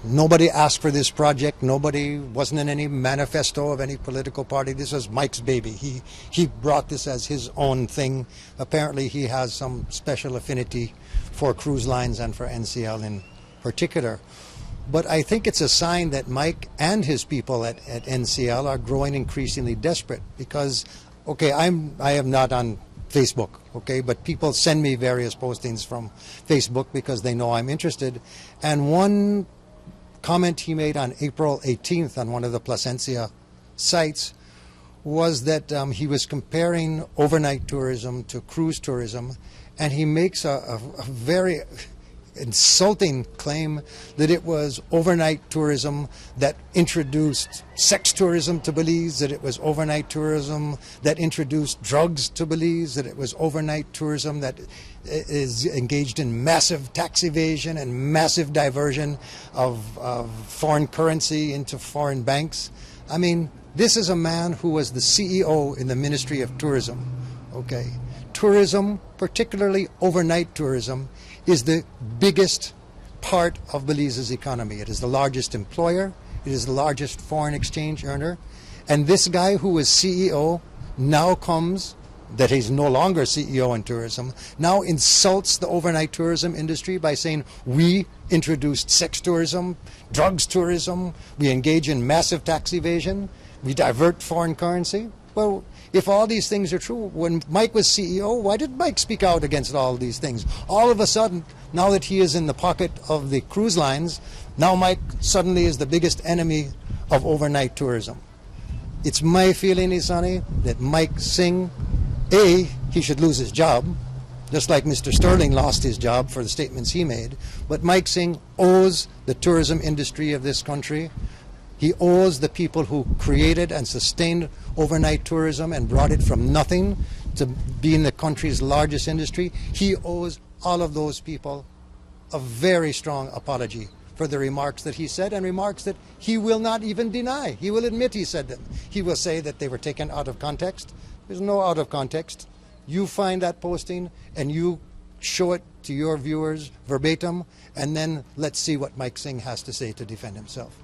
Nobody asked for this project. Nobody wasn't in any manifesto of any political party. This was Mike's baby. He brought this as his own thing. Apparently he has some special affinity for cruise lines and for NCL in particular. But I think it's a sign that Mike and his people at NCL are growing increasingly desperate because, okay, I am not on Facebook, okay, but people send me various postings from Facebook because they know I'm interested. And one comment he made on April 18th on one of the Placencia sites was that he was comparing overnight tourism to cruise tourism, and he makes a very insulting claim that it was overnight tourism that introduced sex tourism to Belize, that it was overnight tourism that introduced drugs to Belize, that it was overnight tourism that is engaged in massive tax evasion and massive diversion of foreign currency into foreign banks. I mean, this is a man who was the CEO in the Ministry of Tourism, okay? Tourism, particularly overnight tourism, is the biggest part of Belize's economy. It is the largest employer. It is the largest foreign exchange earner. And this guy who was CEO now comes, that he's no longer CEO in tourism, now insults the overnight tourism industry by saying we introduced sex tourism, drugs tourism, we engage in massive tax evasion, we divert foreign currency. Well, if all these things are true, when Mike was CEO, why did Mike speak out against all these things? All of a sudden, now that he is in the pocket of the cruise lines, now Mike suddenly is the biggest enemy of overnight tourism. It's my feeling, Isani, that Mike Singh, A, he should lose his job, just like Mr. Sterling lost his job for the statements he made. But Mike Singh owes the tourism industry of this country. He owes the people who created and sustained overnight tourism and brought it from nothing to being the country's largest industry. He owes all of those people a very strong apology for the remarks that he said, and remarks that he will not even deny. He will admit he said them. He will say that they were taken out of context. There's no out of context. You find that posting and you show it to your viewers verbatim, and then let's see what Mike Singh has to say to defend himself.